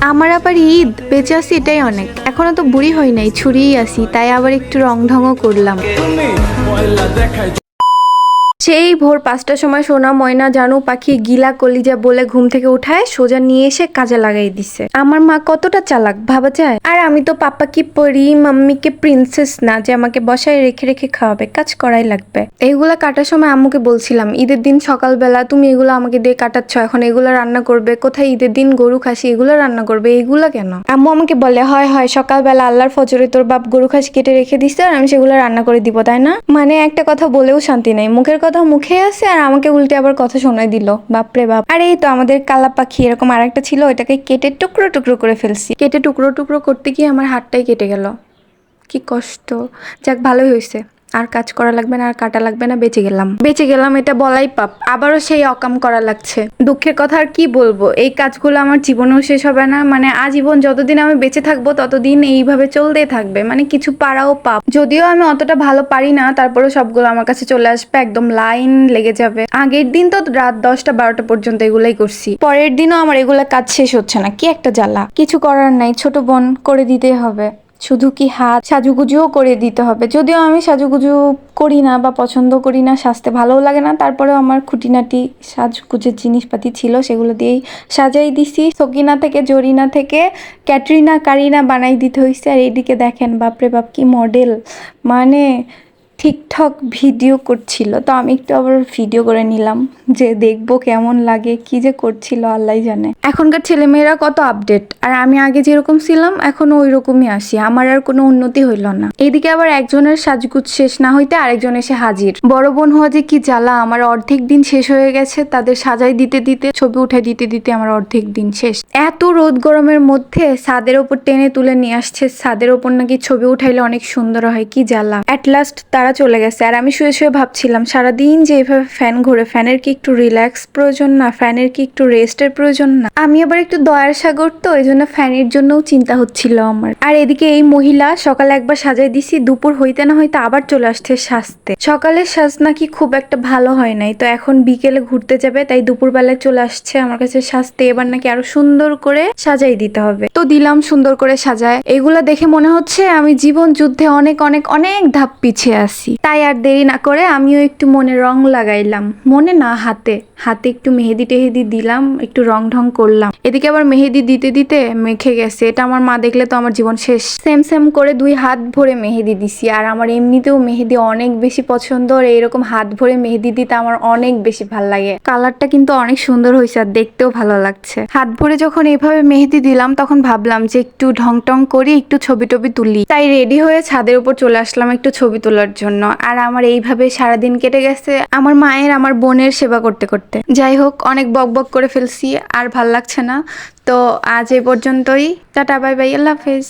আমার আবার ঈদ, বেঁচে আছি এটাই অনেক। এখনো তো বুড়ি হই নাই, ছুরিই আছি, তাই আবার একটু রং ঢঙও করলাম। সেই ভোর 5টার সময় সোনা ময়না জানু পাখি গিলা কলিজা বলে ঘুম থেকে উঠায় সোজা নিয়ে এসে কাজে লাগাই দিছে। আমার মা কতটা চালাক ভাবা যায়। আর আমি তো পাপা কি পরি মাম্মিকে প্রিন্সেস না যে আমাকে বসায় রেখে রেখে খাওয়াবে, কাজ করাই লাগবে। এইগুলা কাটার সময় আম্মুকে বলছিলাম, ঈদের দিন সকালবেলা তুমি এগুলো আমাকে দিয়ে কাটাচ্ছ, এখন এগুলো রান্না করবে কোথায়? ঈদের দিন গরু খাসি এগুলো রান্না করবে, এগুলা কেন? আম্মু আমাকে বলে, হয় হয় সকালবেলা আল্লাহর ফজরে তোর বাপ গরু খাসি কেটে রেখে দিচ্ছে আর আমি সেগুলো রান্না করে দিব, তাই না? মানে একটা কথা বলেও শান্তি নাই, মুখের কথা মুখে আছে আর আমাকে উল্টে আবার কথা শোনাই দিল। বাপরে বাপ। আর এই তো আমাদের কালা পাখি এরকম আর একটা ছিল, ওইটাকে কেটে টুকরো টুকরো করে ফেলছি। কেটে টুকরো টুকরো করতে গিয়ে আমার হাতটাই কেটে গেল, কি কষ্ট। যাক ভালোই হয়েছে, আর কাজ করা লাগবে না, আর কাটা লাগবে না, বেঁচে গেলাম এটা বলাই পাপ। আবারও সেই অকাম করা লাগছে। দুঃখের কথা আর কি বলবো, এই কাজগুলো আমার জীবনেও শেষ হবে না, মানে আজীবন যতদিন আমি বেঁচে থাকবো ততদিন এইভাবে চলতেই থাকবে। মানে কিছু পারাও পাপ, যদিও আমি অতটা ভালো পারি না, তারপরেও সবগুলো আমার কাছে চলে আসবে, একদম লাইন লেগে যাবে। আগের দিন তো রাত 10টা 12টা পর্যন্ত এগুলাই করছি, পরের দিনও আমার এগুলা কাজ শেষ হচ্ছে না, কি একটা জ্বালা। কিছু করার নাই, ছোট বোন, করে দিতেই হবে। শুধু কি হাত, সাজুগুজুও করে দিতে হবে। যদিও আমি সাজুগুজু করি না বা পছন্দ করি না, সাজতে ভালোও লাগে না, তারপরেও আমার খুঁটিনাটি সাজগুজের জিনিসপাতি ছিল, সেগুলো দিয়েই সাজাই দিছি। সকিনা থেকে জরিনা থেকে ক্যাটরিনা কারিনা বানাই দিতে হয়েছে। আর এইদিকে দেখেন, বাপরে বাপ কি মডেল, মানে ঠিকঠাক ভিডিও করছিল, তো আমি একটু আবার ভিডিও করে নিলাম যে দেখবো কেমন লাগে। কি যে করছিল আল্লাহ জানে। এখনকার ছেলেমেয়েরা কত আপডেট, আর আমি আগে যেরকম ছিলাম এখনো ওই রকমই আসি, আমার আর কোনো উন্নতি হইল না। এইদিকে আবার একজনের সাজগুজ শেষ না হইতে আরেকজন এসে হাজির। বড় বোন হওয়া যে কি জ্বালা, আমার অর্ধেক দিন শেষ হয়ে গেছে তাদের সাজাই দিতে দিতে, ছবি উঠাই দিতে দিতে আমার অর্ধেক দিন শেষ। এত রোদ গরমের মধ্যে ছাদের ওপর টেনে তুলে নিয়ে আসছে, ছাদের ওপর নাকি ছবি উঠাইলে অনেক সুন্দর হয়, কি জ্বালা। অ্যাট লাস্ট তারা চলে গেছে, আর আমি শুয়ে শুয়ে ভাবছিলাম সারাদিন যে এভাবে ফ্যান ঘুরে, ফ্যানের কি একটু রিল্যাক্স প্রয়োজন না? ফ্যানের কি একটু রেস্টের প্রয়োজন না? আমি আবার একটু দয়ার সাগর, তো এই জন্য ফ্যানের জন্যও চিন্তা হচ্ছিল আমার। আর এদিকে এই মহিলা সকালে একবার সাজাই দিছি, দুপুর হইতে না হইতে আবার চলে আসছে সাজতে। সকালের সাজ নাকি খুব একটা ভালো হয় নাই, তো এখন বিকেলে ঘুরতে যাবে, তাই দুপুর বেলায় চলে আসছে আমার কাছে সাজতে। এবার নাকি আরো সুন্দর করে সাজাই দিতে হবে, তো দিলাম সুন্দর করে সাজায়। এগুলা দেখে মনে হচ্ছে আমি জীবন যুদ্ধে অনেক অনেক অনেক ধাপ পিছিয়ে আছি। তাই আর দেরি না করে আমিও একটু মনে রং লাগাইলাম, মনে না হাতে, হাতে একটু মেহেদি টেহেদি দিলাম, একটু রং ঢং করলাম। এদিকে আবার মেহেদি দিতে দিতে মেখে গেছে, এটা আমার মা দেখলে তো আমার জীবন শেষ। সেম সেম করে 2 হাত ভরে মেহেদি দিছি, আর আমার এমনিতেও মেহেদি অনেক বেশি পছন্দ, আর এইরকম হাত ভরে মেহেদি দিতে আমার অনেক বেশি ভাল লাগে। কালারটা কিন্তু অনেক সুন্দর হয়েছে আর দেখতেও ভালো লাগছে। হাত ভরে যখন এইভাবে মেহেদি দিলাম তখন ভাবলাম যে একটু ঢং টং করি, একটু ছবি টবি তুলি, তাই রেডি হয়ে ছাদের উপর চলে আসলাম একটু ছবি তোলার জন্য। আর আমার এইভাবে সারাদিন কেটে গেছে আমার মায়ের আমার বোনের সেবা করতে করতে। যাই হোক, অনেক বক বক করে ফেলছি, আর ভাল লাগছে না, তো আজ এই পর্যন্তই। টাটা বাই বাই, আল্লাহ হাফেজ।